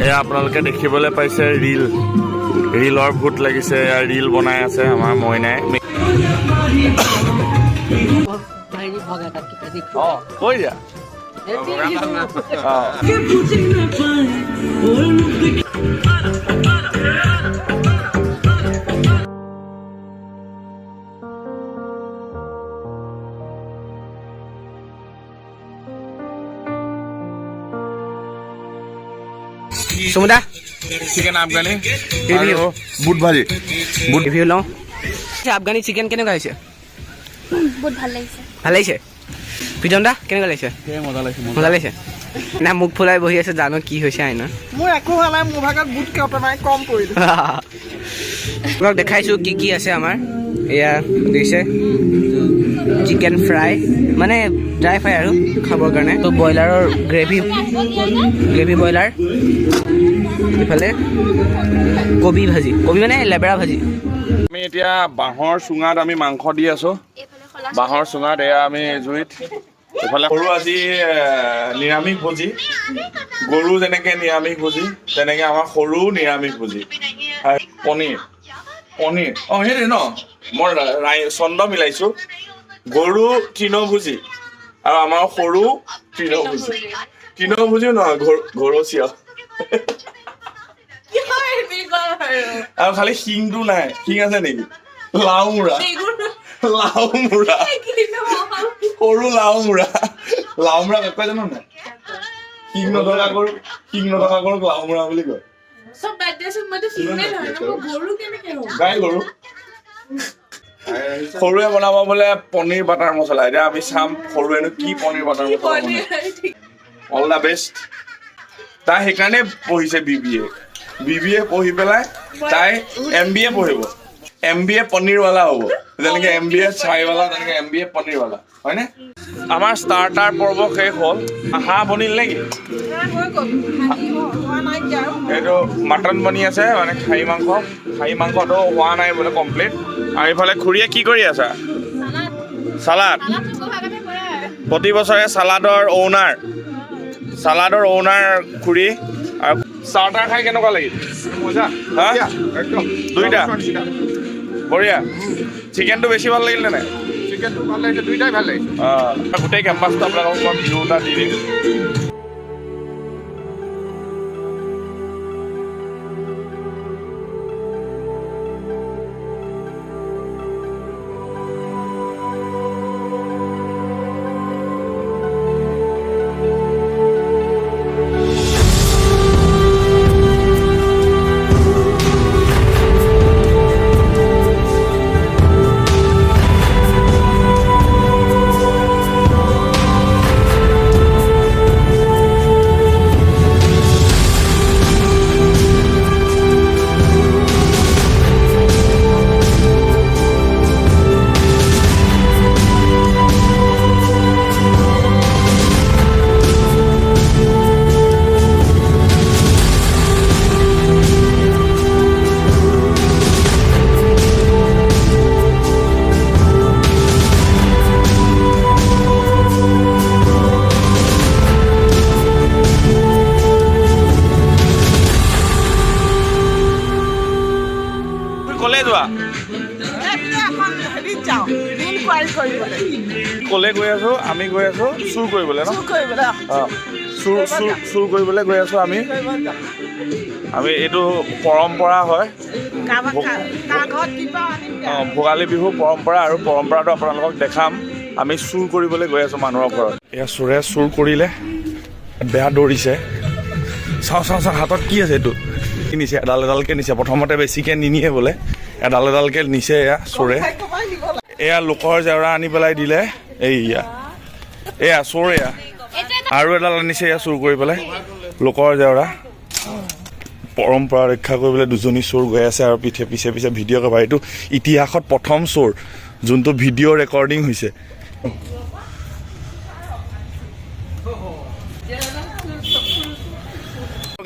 এয়া আপোনালোকে দেখিবলৈ পাইছে ৰীলৰ ভূত লাগিছে ৰীল বনাই আছে আমাৰ মইনাই কৈ দিয়া সুমদা চিকেন আফগানি বুট ভাজি বুট ৰিভিউ লওঁ আফগানি চিকেন কেনেকুৱা হৈছে বহুত ভাল লাগিছে ভাল লাগিছে প্ৰীতম দা কেনেকুৱা লাগিছে মজা লাগিছে না মুখ ফুলাই বহি আছে জানো কি হৈছে আইনা মোৰ একো হোৱা নাই মোৰ ভাগত বুট কেইটামান কম পৰিলে আপোনাক দেখাইছোঁ কি কি আছে আমাৰ এয়া দিছে চিকেন ফ্ৰাই মানে ড্ৰাই ফ্ৰাই আৰু খাবৰ কাৰণে তো ব্ৰইলাৰৰ গ্ৰেভি ব্ৰইলাৰ ইফালে কবি ভাজি কবি মানে লেবেৰা ভাজি আমি এতিয়া বাঁহৰ চুঙাত আমি মাংস দি আছো বাঁহৰ চুঙাত এয়া আমি জুইত এইফালে সৰু আজি নিৰামিষ ভোজি গৰু যেনেকৈ নিৰামিষ ভোজি তেনেকৈ আমাৰ সৰু নিৰামিষ ভোজি পনীৰ অঁ সেইটোৱে ন মই চন্দ মিলাইছোঁ গৰু তৃণভোজী আৰু আমাৰ সৰু তৃণভোজীও নহয় ঘৰচীয়া আৰু খালি শিংটো নাই শিং আছে নেকি লাওমূৰা সৰু লাওমূৰা কাকই জানো নাই শিং নথকা গৰুক লাওমূৰা বুলি কয় গাই গৰু সৰুৱে বনাব বোলে পনীৰ বাটাৰ মছলা এতিয়া আমি চাম সৰুৱেনো কি পনীৰ বাটাৰ মছলা বনাই অল দ্য বেষ্ট তাই সেইকাৰণে পঢ়িছে BBA পঢ়ি পেলাই তাই MBA পঢ়িব MBA পনীৰৱালা হ'ব যেনেকৈ MBA চাইৱালা তেনেকৈ MBA পনীৰৱালা হয়নে আমাৰ ষ্টাৰ্টাৰ পৰ্ব শেষ হ'ল হাঁহ বনিল নেকি এইটো মাটন বনি আছে মানে খাহী মাংসটো হোৱা নাই বোলে কমপ্লিট আৰু এইফালে খুৰীয়ে কি কৰি আছা চালাড প্ৰতি বছৰে চালাডৰ অ'নাৰ খুৰী আৰু ষ্টাৰ্টাৰ খাই কেনেকুৱা লাগিল দুইটা বঢ়িয়া চিকেনটো বেছি ভাল লাগিল নে নাই চিকেনটো ভাল লাগিছে দুইটাই ভাল লাগিছে গোটেই কেম্পাছটো আপোনালোকক মই ভিডিঅ' এটা দি দিম কলে গৈ আছো আমি গৈ আছো চুৰ কৰিবলৈ ন চুৰ কৰিবলৈ গৈ আছো আমি এইটো পৰম্পৰা হয় ভোগালী বিহু পৰম্পৰা আৰু পৰম্পৰাটো আপোনালোকক দেখাম আমি চুৰ কৰিবলৈ গৈ আছো মানুহৰ ঘৰত এয়া চোৰে চুৰ কৰিলে বেয়া দৌৰিছে চাওঁ হাতত কি আছে এইটো নিছে এডালকে নিছে প্ৰথমতে বেছিকে নিনিয়ে বোলে এডালকে নিছে এয়া চোৰে এয়া লোকৰ জেওৰা আনি পেলাই দিলে এয়া চোৰ এয়া আৰু এডাল আনিছে এয়া চুৰ কৰি পেলাই লোকৰ জেওৰা পৰম্পৰা ৰক্ষা কৰিবলৈ দুজনী চোৰ গৈ আছে আৰু পিছে ভিডিঅ' কভাৰ এইটো ইতিহাসত প্ৰথম চোৰ যোনটো ভিডিঅ' ৰেকৰ্ডিং হৈছে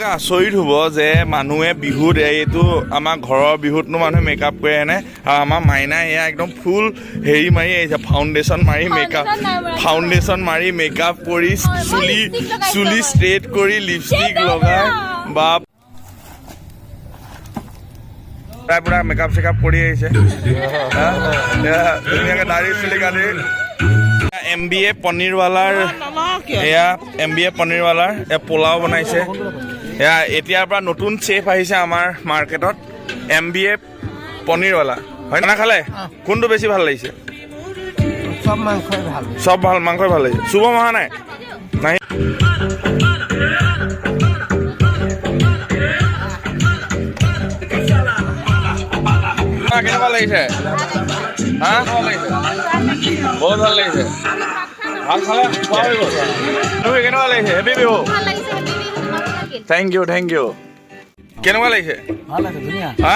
আপোনালোকে আচৰিত হ'ব যে মানুহে বিহুত এইটো আমাৰ ঘৰৰ বিহুতনো মানুহে মেকআপ কৰে এনে আৰু আমাৰ মাইনাই এয়া একদম ফুল হেৰি মাৰি আহিছে ফাউণ্ডেশ্যন মাৰি মেকআপ কৰি চুলি ষ্ট্ৰেট কৰি লিপষ্টিক লগাই বা তাই পুৰা মেকআপ চেকআপ কৰি আহিছে ধুনীয়াকৈ দাড়ি চুলি কাটি MBA পনীৰৱালাৰ এয়া MBA পনীৰৱালাৰ পোলাও বনাইছে এয়া এতিয়াৰ পৰা নতুন চেফ আহিছে আমাৰ মাৰ্কেটত MBA পনীৰৱালা হয় না খালে কোনটো বেছি ভাল লাগিছে চব ভাল মাংসই ভাল লাগিছে শুভম অহা নাই নাই কেনেকুৱা লাগিছে হা বহুত ভাল লাগিছে ভাল খালে খোৱা হৈ গ'ল তুমি কেনেকুৱা লাগিছে হেপী বিহু থেংক ইউ কেনেকুৱা লাগিছে হা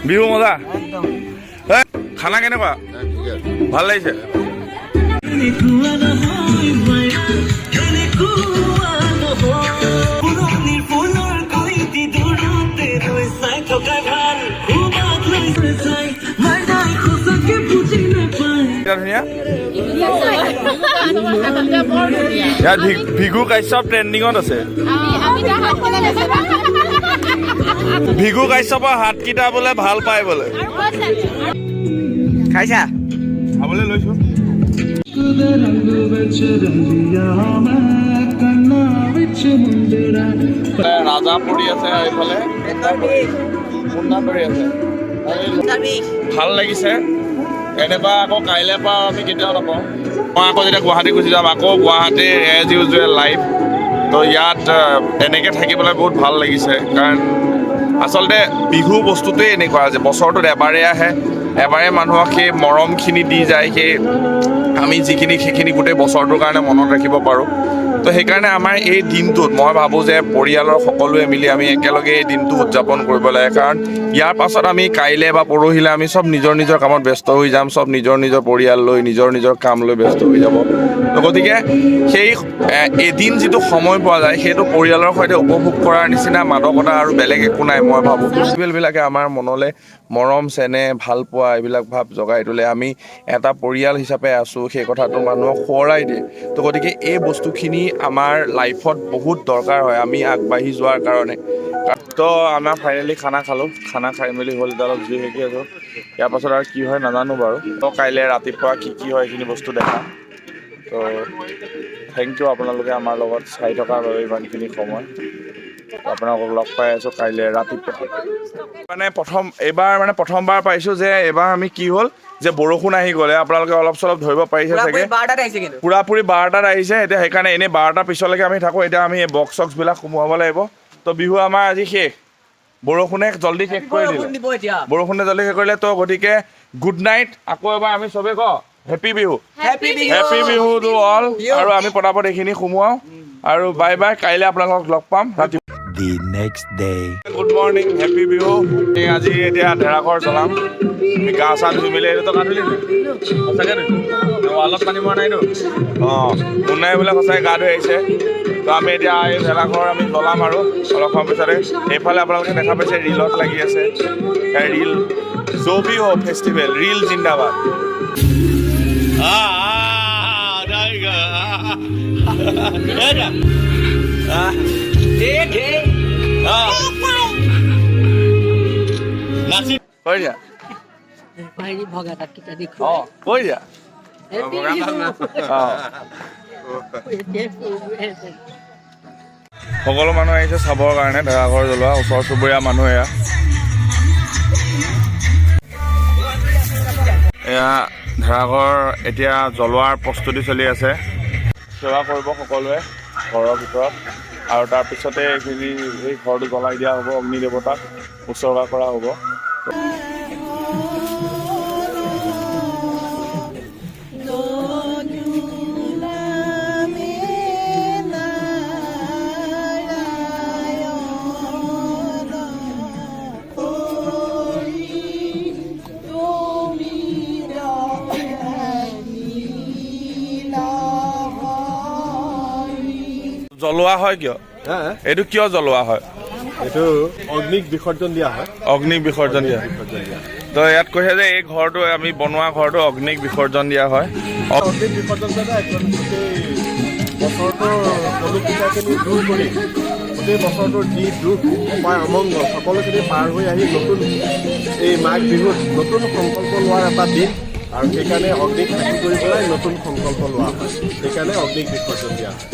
বিহু মজা খানা কেনেকুৱা ভাল লাগিছে ধুনীয়া ইয়াত ভিগু কাশ্যপ ট্ৰেণ্ডিঙত আছে ভিগু কাশ্যপৰ হাতকেইটা বোলে ভাল পায় বোলে খাইছা খাবলৈ লৈছো ৰাজা পৰি আছে এইফালে মুন্না কৰি আছে ভাল লাগিছে এনেকুৱা আকৌ কাইলৈ পৰা আমি কেতিয়াও নাপাওঁ মই আকৌ যেতিয়া গুৱাহাটী গুচি যাম আকৌ গুৱাহাটীৰ এজ ইউজুৱেল লাইফ তো ইয়াত এনেকৈ থাকিবলৈ বহুত ভাল লাগিছে কাৰণ আচলতে বিহু বস্তুটোৱে এনেকুৱা যে বছৰটোত এবাৰে আহে এবাৰে মানুহক সেই মৰমখিনি দি যায় সেই আমি সেইখিনি গোটেই বছৰটোৰ কাৰণে মনত ৰাখিব পাৰোঁ তো সেইকাৰণে আমাৰ এই দিনটোত মই ভাবোঁ যে পৰিয়ালৰ সকলোৱে মিলি আমি একেলগে এই দিনটো উদযাপন কৰিব লাগে কাৰণ ইয়াৰ পাছত আমি কাইলৈ বা পৰহিলৈ আমি চব নিজৰ কামত ব্যস্ত হৈ যাম চব নিজৰ পৰিয়াল লৈ নিজৰ কাম লৈ ব্যস্ত হৈ যাব তো গতিকে সেই এদিন যিটো সময় পোৱা যায় সেইটো পৰিয়ালৰ সৈতে উপভোগ কৰাৰ নিচিনা মাদকতা আৰু বেলেগ একো নাই মই ভাবোঁ ফেষ্টিভেলবিলাকে আমাৰ মনলৈ মৰম চেনেহ ভাল পোৱা এইবিলাক ভাৱ জগাই তোলে আমি এটা পৰিয়াল হিচাপে আছোঁ সেই কথাটো মানুহক সোঁৱৰাই দিয়ে তো গতিকে এই বস্তুখিনি আমাৰ লাইফত বহুত দৰকাৰ হয় আমি আগবাঢ়ি যোৱাৰ কাৰণে তো আমাৰ ফাইনেলি খানা খালোঁ খানা খাই মেলি হ'ল এতিয়া অলপ জুই সেকি আছোঁ ইয়াৰ পাছত আৰু কি হয় নাজানো বাৰু তো কাইলৈ ৰাতিপুৱা কি হয় এইখিনি বস্তু দেখা তো থেংক ইউ আপোনালোকে আমাৰ লগত চাই থকাৰ বাবে ইমানখিনি সময় আপোনালোকক লগ পাই আছোঁ কাইলৈ ৰাতিপুৱা মানে প্ৰথমবাৰ পাইছোঁ যে এইবাৰ আমি কি হ'ল যে বৰষুণ আহি গ'লে আপোনালোকে অলপ চলপ ধৰিব পাৰিছে চাগে পুৰাপুৰি 12টাত আহিছে এতিয়া সেইকাৰণে এনেই 12টাৰ পিছলৈকে আমি থাকোঁ এতিয়া আমি এই বক্স চক্সবিলাক সোমোৱাব লাগিব তো বিহু আমাৰ আজি শেষ বৰষুণে জল্দি শেষ কৰি দিলে তো গতিকে গুড নাইট আকৌ এবাৰ আমি চবে হেপী বিহু টু অল আৰু আমি পটাপট এইখিনি সোমোৱাওঁ আৰু বাই বাই কাইলৈ আপোনালোকক লগ পাম ৰাতি The next day. Good morning happy Bihu আজি এতিয়া ঢেৰাঘৰ জ্বলাম গা চা ধুই মেলি এইটো গা ধুলি সঁচাকৈ ৱালত পানী মৰা নাইতো অঁ মুন্নাই বোলে সঁচাকৈ গা ধুই আহিছে তো আমি এতিয়া এই ভেলাঘৰ আমি জ্বলাম আৰু অলপ সময় পিছতে এইফালে আপোনালোকে দেখা পাইছে ৰিলত লাগি আছে ৰিল জবি হ ফেষ্টিভেল ৰিল জিন্দাবাদ কৈ দিয়া কৈ দিয়া সকলো মানুহ আহিছে চাবৰ কাৰণে ঢেৰাঘৰ জ্বলোৱা ওচৰ চুবুৰীয়া মানুহ এয়া ঢেৰাঘৰ এতিয়া জ্বলোৱাৰ প্ৰস্তুতি চলি আছে সেৱা কৰিব সকলোৱে ঘৰৰ ভিতৰত আৰু তাৰপিছতে এইখিনি এই ঘৰটো জ্বলাই দিয়া হ'ব অগ্নি দেৱতাক উৎসৰ্গা কৰা হ'ব জ্বলোৱা হয় কিয় এইটো কিয় জ্বলোৱা হয় এইটো অগ্নিক বিসৰ্জন দিয়া হয়। অগ্নিক বিসৰ্জন দিয়া তো ইয়াত কৈছে যে এই ঘৰটো আমি বনোৱা ঘৰটো অগ্নিক বিসৰ্জন দিয়া হয়। অগ্নিক বিসৰ্জন দিয়া একদম গোটেই বছৰটোৰ কলুষিতাখিনি দূৰ কৰি গোটেই বছৰটোৰ যি দুখ অপায় অমংগল সকলোখিনি পাৰ হৈ আহি নতুন এই মাঘ বিহুত নতুন সংকল্প লোৱাৰ এটা দিন আৰু সেইকাৰণে অগ্নিক সাক্ষী কৰি পেলাই নতুন সংকল্প লোৱা হয়। সেইকাৰণে অগ্নিক বিসৰ্জন দিয়া হয়।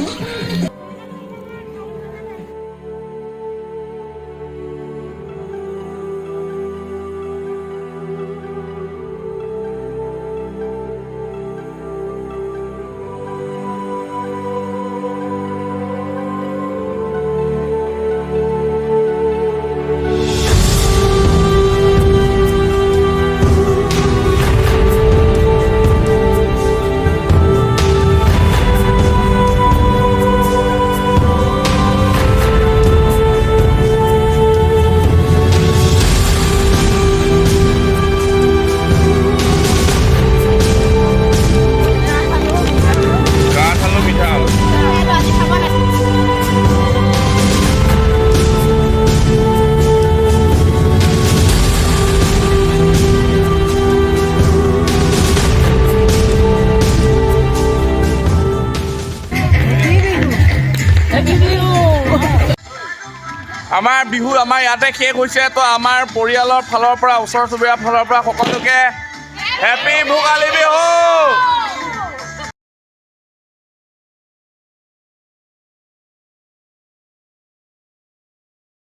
আমাৰ বিহু আমাৰ ইয়াতে শেষ হৈছে। তো আমাৰ পৰিয়ালৰ ফালৰ পৰা ওচৰ চুবুৰীয়াৰ ফালৰ পৰা সকলোকে হেপী ভোগালী